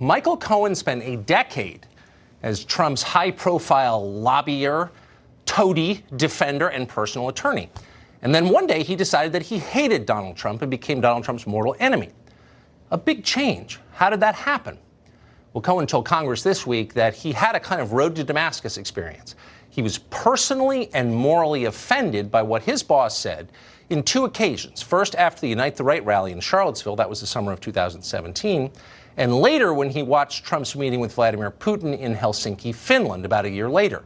Michael Cohen spent a decade as Trump's high-profile lobbyer, toady, defender, and personal attorney. And then one day he decided that he hated Donald Trump and became Donald Trump's mortal enemy. A big change. How did that happen? Well, Cohen told Congress this week that he had a kind of road to Damascus experience. He was personally and morally offended by what his boss said in two occasions. First, after the Unite the Right rally in Charlottesville, that was the summer of 2017, and later when he watched Trump's meeting with Vladimir Putin in Helsinki, Finland, about a year later.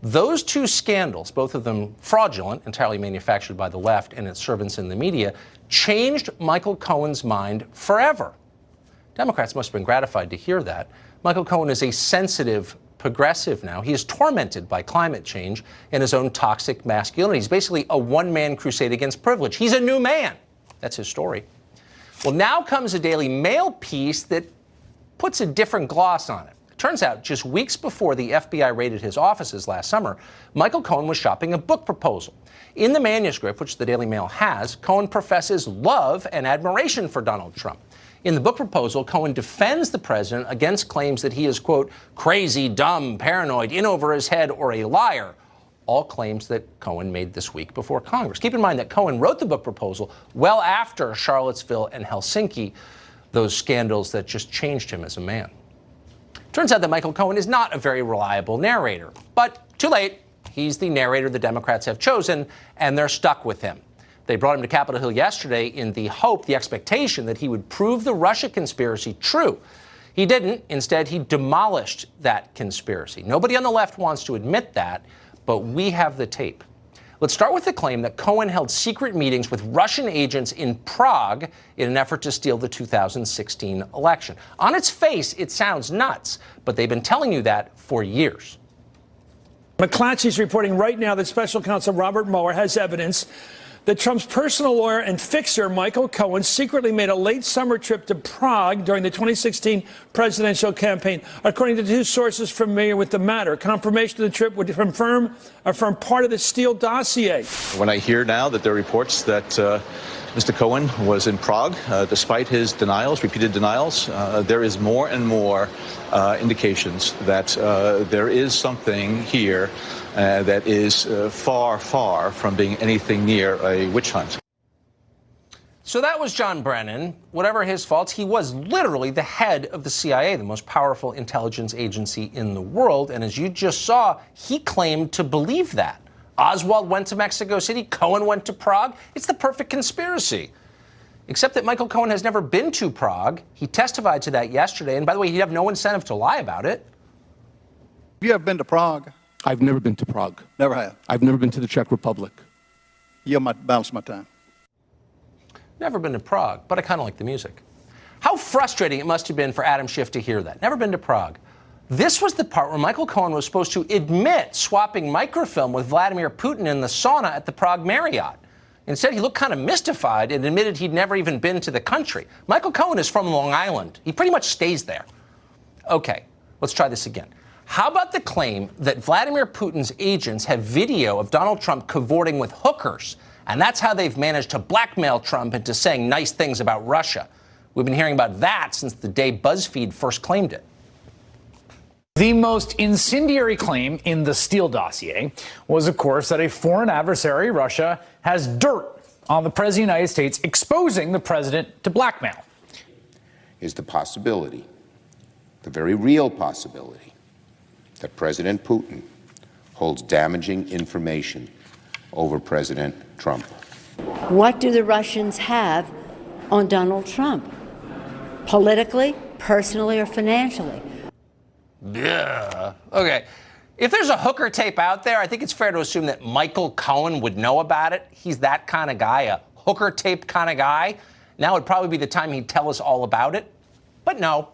Those two scandals, both of them fraudulent, entirely manufactured by the left and its servants in the media, changed Michael Cohen's mind forever. Democrats must have been gratified to hear that. Michael Cohen is a sensitive progressive now. He is tormented by climate change and his own toxic masculinity. He's basically a one-man crusade against privilege. He's a new man. That's his story. Well, now comes a Daily Mail piece that puts a different gloss on it. It turns out just weeks before the FBI raided his offices last summer, Michael Cohen was shopping a book proposal. In the manuscript, which the Daily Mail has, Cohen professes love and admiration for Donald Trump. In the book proposal, Cohen defends the president against claims that he is, quote, crazy, dumb, paranoid, in over his head, or a liar. All claims that Cohen made this week before Congress. Keep in mind that Cohen wrote the book proposal well after Charlottesville and Helsinki, those scandals that just changed him as a man. Turns out that Michael Cohen is not a very reliable narrator. But too late. He's the narrator the Democrats have chosen, and they're stuck with him. They brought him to Capitol Hill yesterday in the hope, the expectation that he would prove the Russia conspiracy true. He didn't. Instead, he demolished that conspiracy. Nobody on the left wants to admit that, but we have the tape. Let's start with the claim that Cohen held secret meetings with Russian agents in Prague in an effort to steal the 2016 election. On its face, it sounds nuts, but they've been telling you that for years. McClatchy's reporting right now that Special Counsel Robert Mueller has evidence that Trump's personal lawyer and fixer, Michael Cohen, secretly made a late summer trip to Prague during the 2016 presidential campaign. According to two sources familiar with the matter, confirmation of the trip would affirm part of the Steele dossier. When I hear now that there are reports that Mr. Cohen was in Prague, despite his denials, repeated denials, there is more and more indications that there is something here that is far, far from being anything near a witch hunt. So that was John Brennan. Whatever his faults, he was literally the head of the CIA, the most powerful intelligence agency in the world. And as you just saw, he claimed to believe that. Oswald went to Mexico City. Cohen went to Prague. It's the perfect conspiracy. Except that Michael Cohen has never been to Prague. He testified to that yesterday. And by the way, he'd have no incentive to lie about it. You have been to Prague? I've never been to Prague. Never have? I've never been to the Czech Republic. You might balance my time. Never been to Prague, but I kind of like the music. How frustrating it must have been for Adam Schiff to hear that. Never been to Prague. This was the part where Michael Cohen was supposed to admit swapping microfilm with Vladimir Putin in the sauna at the Prague Marriott. Instead, he looked kind of mystified and admitted he'd never even been to the country. Michael Cohen is from Long Island. He pretty much stays there. Okay, let's try this again. How about the claim that Vladimir Putin's agents have video of Donald Trump cavorting with hookers, and that's how they've managed to blackmail Trump into saying nice things about Russia? We've been hearing about that since the day BuzzFeed first claimed it. The most incendiary claim in the Steele dossier was, of course, that a foreign adversary, Russia, has dirt on the President of the United States, exposing the president to blackmail. Is the possibility, the very real possibility, that President Putin holds damaging information over President Trump. What do the Russians have on Donald Trump? Politically, personally, or financially? Yeah. Okay. If there's a hooker tape out there, I think it's fair to assume that Michael Cohen would know about it. He's that kind of guy, a hooker tape kind of guy. Now would probably be the time he'd tell us all about it. But no.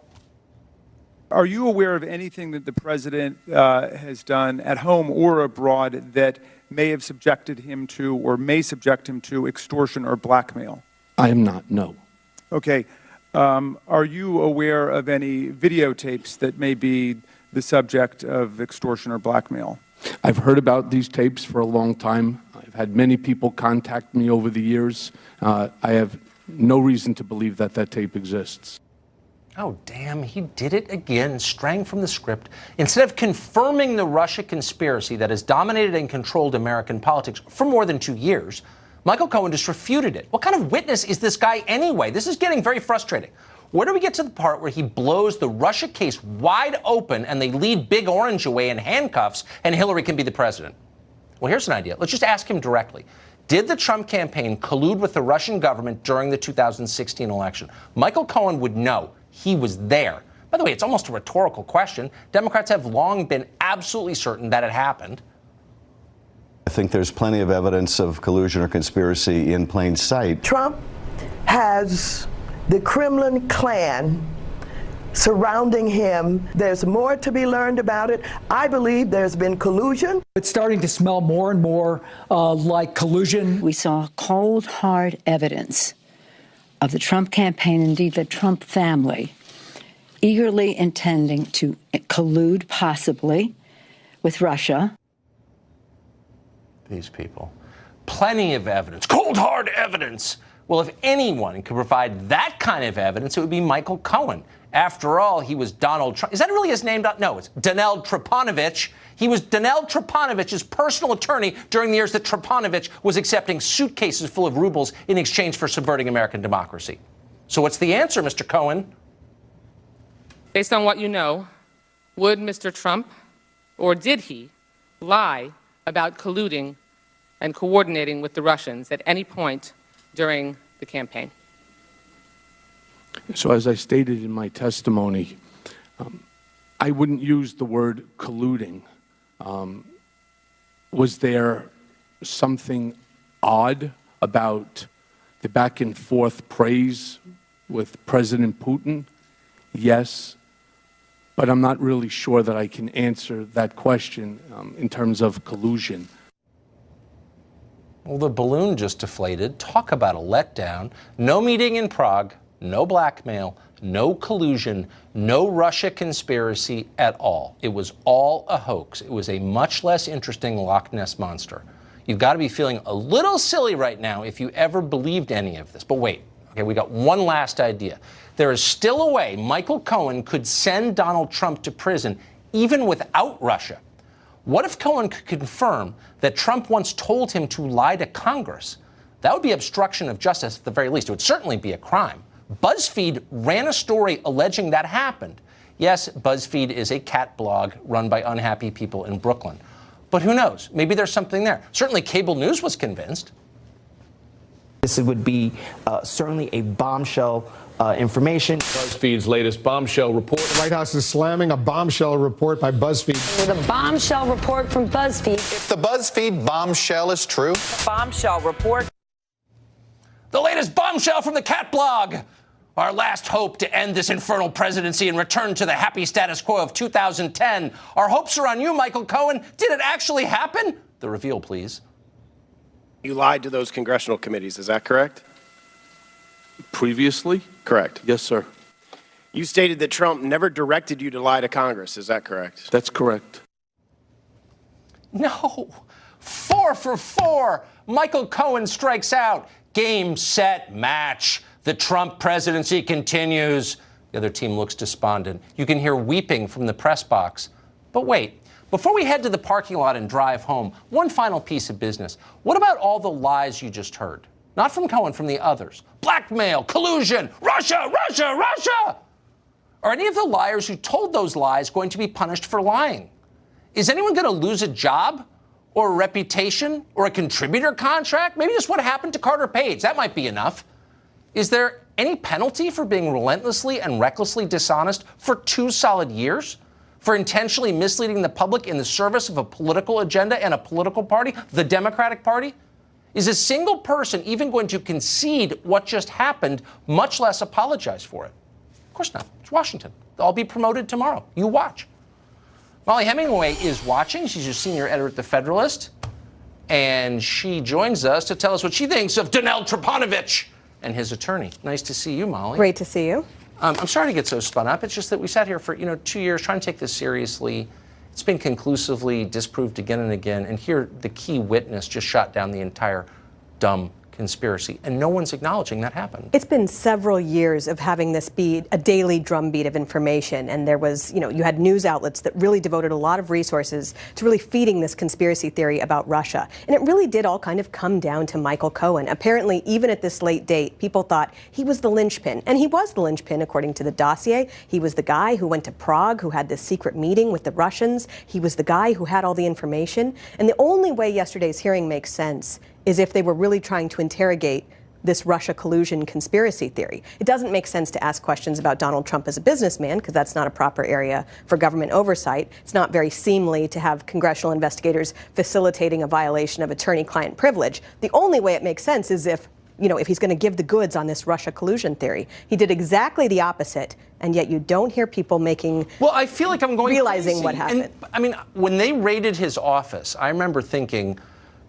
Are you aware of anything that the president has done at home or abroad that may have subjected him to or may subject him to extortion or blackmail? I am not, no. Okay. Are you aware of any videotapes that may be the subject of extortion or blackmail? I've heard about these tapes for a long time. I've had many people contact me over the years. I have no reason to believe that that tape exists. Oh, damn, he did it again, straying from the script. Instead of confirming the Russia conspiracy that has dominated and controlled American politics for more than 2 years, Michael Cohen just refuted it. What kind of witness is this guy anyway? This is getting very frustrating. Where do we get to the part where he blows the Russia case wide open and they lead Big Orange away in handcuffs and Hillary can be the president? Well, here's an idea. Let's just ask him directly. Did the Trump campaign collude with the Russian government during the 2016 election? Michael Cohen would know. He was there. By the way, it's almost a rhetorical question. Democrats have long been absolutely certain that it happened. I think there's plenty of evidence of collusion or conspiracy in plain sight. Trump has the Kremlin clan surrounding him. There's more to be learned about it. I believe there's been collusion. It's starting to smell more and more like collusion. We saw cold, hard evidence of the Trump campaign, indeed the Trump family, eagerly intending to collude possibly with Russia. These people. Plenty of evidence, cold, hard evidence. Well, if anyone could provide that kind of evidence, it would be Michael Cohen. After all, he was Donald Trump. Is that really his name? No, it's Donald Trapanovich. He was Donald Trapanovich's personal attorney during the years that Trapanovich was accepting suitcases full of rubles in exchange for subverting American democracy. So what's the answer, Mr. Cohen? Based on what you know, would Mr. Trump, or did he, lie about colluding and coordinating with the Russians at any point during the campaign? So as I stated in my testimony, I wouldn't use the word colluding. Was there something odd about the back and forth praise with President Putin? Yes, but I'm not really sure that I can answer that question in terms of collusion. Well, the balloon just deflated. Talk about a letdown. No meeting in Prague, no blackmail, no collusion, no Russia conspiracy at all. It was all a hoax. It was a much less interesting Loch Ness monster. You've got to be feeling a little silly right now if you ever believed any of this. But wait, okay, we got one last idea. There is still a way Michael Cohen could send Donald Trump to prison even without Russia. What if Cohen could confirm that Trump once told him to lie to Congress? That would be obstruction of justice at the very least. It would certainly be a crime. BuzzFeed ran a story alleging that happened. Yes, BuzzFeed is a cat blog run by unhappy people in Brooklyn. But who knows? Maybe there's something there. Certainly cable news was convinced. This would be certainly a bombshell information. BuzzFeed's latest bombshell report. The White House is slamming a bombshell report by BuzzFeed. With a bombshell report from BuzzFeed. If the BuzzFeed bombshell is true. Bombshell report. The latest bombshell from the cat blog. Our last hope to end this infernal presidency and return to the happy status quo of 2010. Our hopes are on you, Michael Cohen. Did it actually happen? The reveal, please. You lied to those congressional committees, is that correct? Previously? Correct. Yes, sir. You stated that Trump never directed you to lie to Congress, is that correct? That's correct. No. 4 for 4. Michael Cohen strikes out. Game, set, match. The Trump presidency continues. The other team looks despondent. You can hear weeping from the press box. But wait, before we head to the parking lot and drive home, one final piece of business. What about all the lies you just heard? Not from Cohen, from the others. Blackmail, collusion, Russia, Russia, Russia! Are any of the liars who told those lies going to be punished for lying? Is anyone going to lose a job? Or a reputation? Or a contributor contract? Maybe just what happened to Carter Page. That might be enough. Is there any penalty for being relentlessly and recklessly dishonest for 2 solid years? For intentionally misleading the public in the service of a political agenda and a political party, the Democratic Party? Is a single person even going to concede what just happened, much less apologize for it? Of course not. It's Washington. They'll all be promoted tomorrow. You watch. Mollie Hemmingway is watching. She's your senior editor at the Federalist. And she joins us to tell us what she thinks of Donald Trapanovich and his attorney. Nice to see you, Mollie. Great to see you. I'm sorry to get so spun up. It's just that we sat here for 2 years trying to take this seriously. It's been conclusively disproved again and again. And here, the key witness just shot down the entire dumb conspiracy, and no one's acknowledging that happened. It's been several years of having this be a daily drumbeat of information, and there was, you had news outlets that really devoted a lot of resources to really feeding this conspiracy theory about Russia. And it really did all kind of come down to Michael Cohen. Apparently, even at this late date, people thought he was the linchpin, and he was the linchpin according to the dossier. He was the guy who went to Prague, who had this secret meeting with the Russians. He was the guy who had all the information. And the only way yesterday's hearing makes sense is if they were really trying to interrogate this Russia collusion conspiracy theory. It doesn't make sense to ask questions about Donald Trump as a businessman, because that's not a proper area for government oversight. It's not very seemly to have congressional investigators facilitating a violation of attorney-client privilege. The only way it makes sense is if he's going to give the goods on this Russia collusion theory. He did exactly the opposite, and yet you don't hear people making. Well, I feel like I'm going realizing crazy. What happened. And, I mean, when they raided his office, I remember thinking,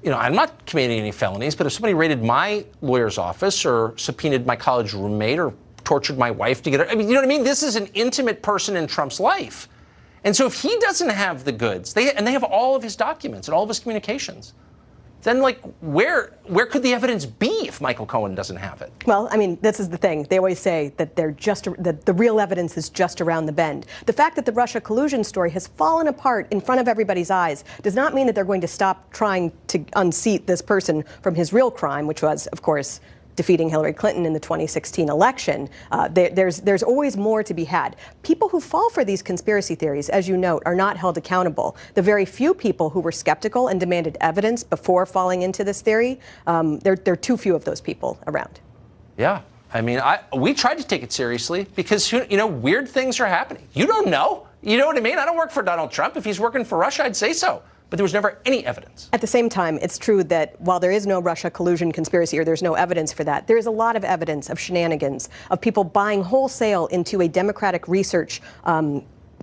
I'm not committing any felonies, but if somebody raided my lawyer's office or subpoenaed my college roommate or tortured my wife to get her, you know what I mean? This is an intimate person in Trump's life. And so if he doesn't have the goods, they have all of his documents and all of his communications, then where could the evidence be if Michael Cohen doesn't have it? Well, I mean, this is the thing. They always say that that the real evidence is just around the bend. The fact that the Russia collusion story has fallen apart in front of everybody's eyes does not mean that they're going to stop trying to unseat this person from his real crime, which was, of course, defeating Hillary Clinton in the 2016 election. There's always more to be had. People who fall for these conspiracy theories, as you note, are not held accountable. The very few people who were skeptical and demanded evidence before falling into this theory, there are too few of those people around. Yeah. I mean, we tried to take it seriously because, weird things are happening. You don't know. You know what I mean? I don't work for Donald Trump. If he's working for Russia, I'd say so. But there was never any evidence. At the same time, it's true that while there is no Russia collusion conspiracy, or there's no evidence for that, there is a lot of evidence of shenanigans, of people buying wholesale into a democratic research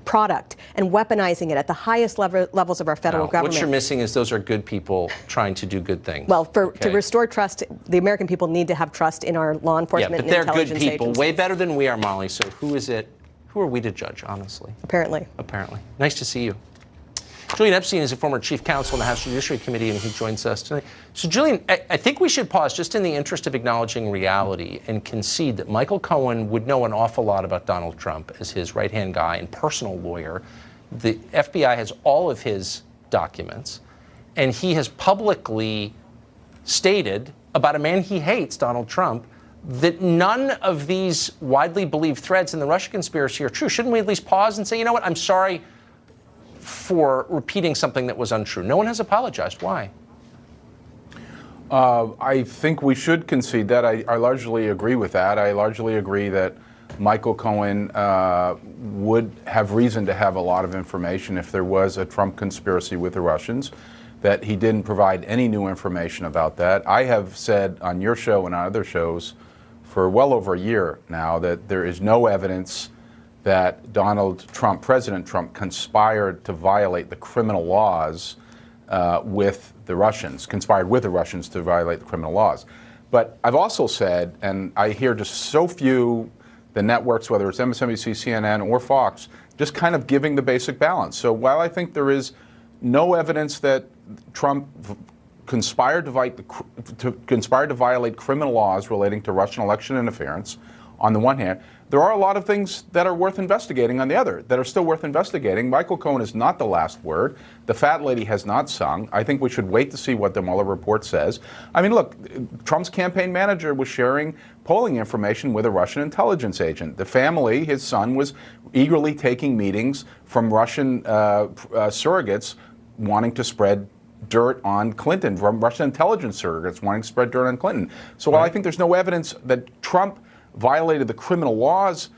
product and weaponizing it at the highest levels of our federal government. What you're missing is those are good people trying to do good things. Well, to restore trust, the American people need to have trust in our law enforcement and intelligence agencies. But they're good people, way better than we are, Molly. So who is it? Who are we to judge, honestly? Apparently. Nice to see you. Julian Epstein is a former chief counsel in the House Judiciary Committee, and he joins us tonight. So, Julian, I think we should pause just in the interest of acknowledging reality and concede that Michael Cohen would know an awful lot about Donald Trump as his right-hand guy and personal lawyer. The FBI has all of his documents, and he has publicly stated about a man he hates, Donald Trump, that none of these widely believed threads in the Russia conspiracy are true. Shouldn't we at least pause and say, you know what, I'm sorry for repeating something that was untrue? No one has apologized. Why? I think we should concede that. I largely agree with that. I largely agree that Michael Cohen would have reason to have a lot of information if there was a Trump conspiracy with the Russians, that he didn't provide any new information about that. I have said on your show and on other shows for well over a year now that there is no evidence that Donald Trump, President Trump, conspired to violate the criminal laws with the Russians, conspired with the Russians to violate the criminal laws. But I've also said, and I hear just so few, the networks, whether it's MSNBC, CNN, or Fox, just kind of giving the basic balance. So while I think there is no evidence that Trump conspired to violate criminal laws relating to Russian election interference, on the one hand, there are a lot of things that are worth investigating on the other, that are still worth investigating. Michael Cohen is not the last word. The fat lady has not sung. I think we should wait to see what the Mueller report says. I mean, look, Trump's campaign manager was sharing polling information with a Russian intelligence agent. The family, his son, was eagerly taking meetings from Russian surrogates wanting to spread dirt on Clinton, from Russian intelligence surrogates wanting to spread dirt on Clinton. So while I think there's no evidence that Trump violated the criminal laws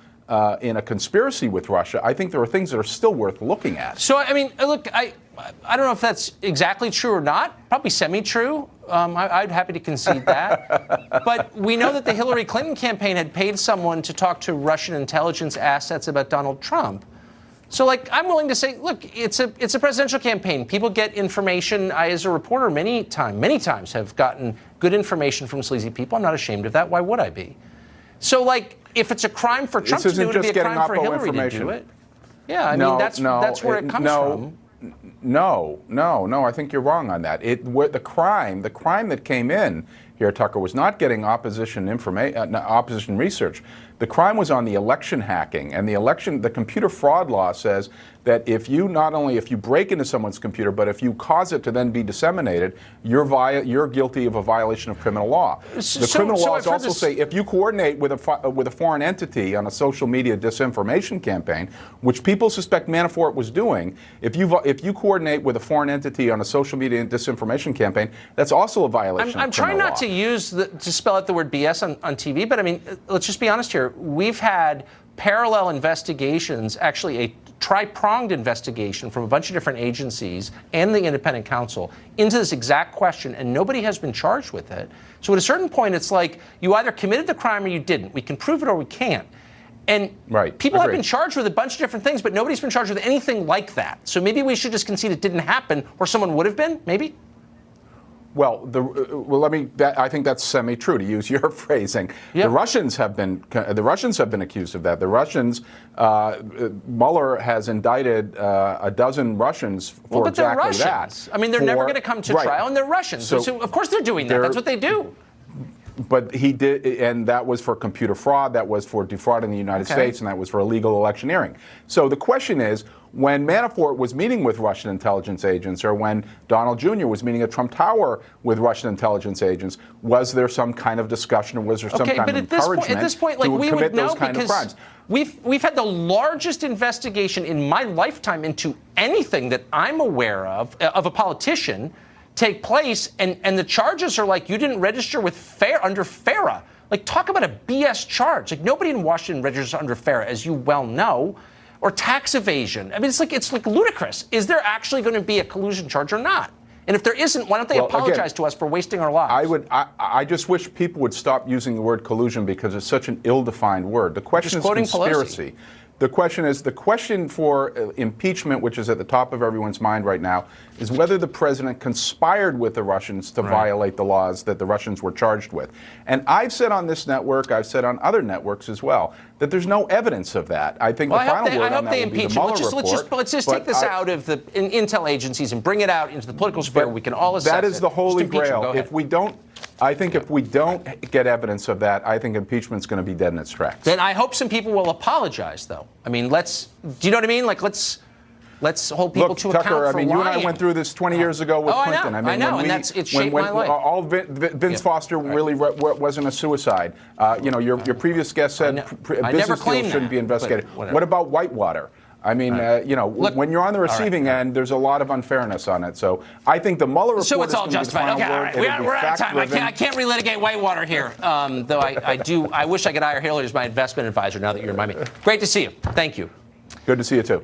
in a conspiracy with Russia, I think there are things that are still worth looking at. So, I mean, look, I don't know if that's exactly true or not. Probably semi-true. I'd be happy to concede that. But we know that the Hillary Clinton campaign had paid someone to talk to Russian intelligence assets about Donald Trump. So, I'm willing to say, look, it's a presidential campaign. People get information. I, as a reporter, many times have gotten good information from sleazy people. I'm not ashamed of that. Why would I be? So, if it's a crime for Trump to do it, it'd be a crime for Hillary to do it. Yeah, I mean, that's where it comes from. No, I think you're wrong on that. The crime that came in, here, Tucker, was not getting opposition opposition research. The crime was on the election hacking, and the computer fraud law says that if you break into someone's computer, but if you cause it to then be disseminated, you're guilty of a violation of criminal law. The criminal laws also say if you coordinate with a foreign entity on a social media disinformation campaign, which people suspect Manafort was doing, if you coordinate with a foreign entity on a social media disinformation campaign, that's also a violation of criminal law. I'm trying not to spell out the word BS on TV, but I mean, let's just be honest here. We've had parallel investigations, actually a tri-pronged investigation from a bunch of different agencies and the independent counsel into this exact question, and nobody has been charged with it. So at a certain point, it's like you either committed the crime or you didn't. We can prove it or we can't. And people have been charged with a bunch of different things, but nobody's been charged with anything like that. So maybe we should just concede it didn't happen, or someone would have been, maybe? Well, I think that's semi-true, to use your phrasing. Yep. The Russians have been accused of that. The Russians, Mueller has indicted a dozen Russians for exactly that. I mean, they're never going to come to trial, and they're Russians. So of course they're doing that. That's what they do. But he did, and that was for computer fraud, that was for defrauding the United States, and that was for illegal electioneering. So the question is, when Manafort was meeting with Russian intelligence agents, or when Donald Jr. was meeting at Trump Tower with Russian intelligence agents, was there some kind of discussion, or was there some kind of encouragement at this point, like, we commit would know those kind of crimes? We've had the largest investigation in my lifetime into anything that I'm aware of a politician take place, and the charges are like, you didn't register with under FARA. Like, talk about a BS charge. Like, nobody in Washington registers under FARA, as you well know, or tax evasion. I mean, it's like ludicrous. Is there actually going to be a collusion charge or not? And if there isn't, why don't they apologize to us for wasting our lives? I just wish people would stop using the word collusion, because it's such an ill-defined word. The question is conspiracy. The question for impeachment, which is at the top of everyone's mind right now, is whether the president conspired with the Russians to violate the laws that the Russians were charged with. And I've said on this network, I've said on other networks as well, that there's no evidence of that. I think the final word on that will be the Mueller report. Let's just take this out of the intel agencies and bring it out into the political sphere. We can all assess that is the holy grail. If we don't get evidence of that, I think impeachment's going to be dead in its tracks. Then I hope some people will apologize, though. I mean, do you know what I mean? Like, let's hold people to account for lying. You and I went through this 20 years ago with Clinton. I know, and it shaped my life. Vince Foster really wasn't a suicide. Your previous guest said business deals shouldn't be investigated. What about Whitewater? I mean, when you're on the receiving end, there's a lot of unfairness on it. So I think the Mueller report it's all justified. Okay, all right. We're out of time. I can't relitigate Whitewater here. Though I wish I could hire Hillary as my investment advisor now that you remind me. Great to see you. Thank you. Good to see you, too.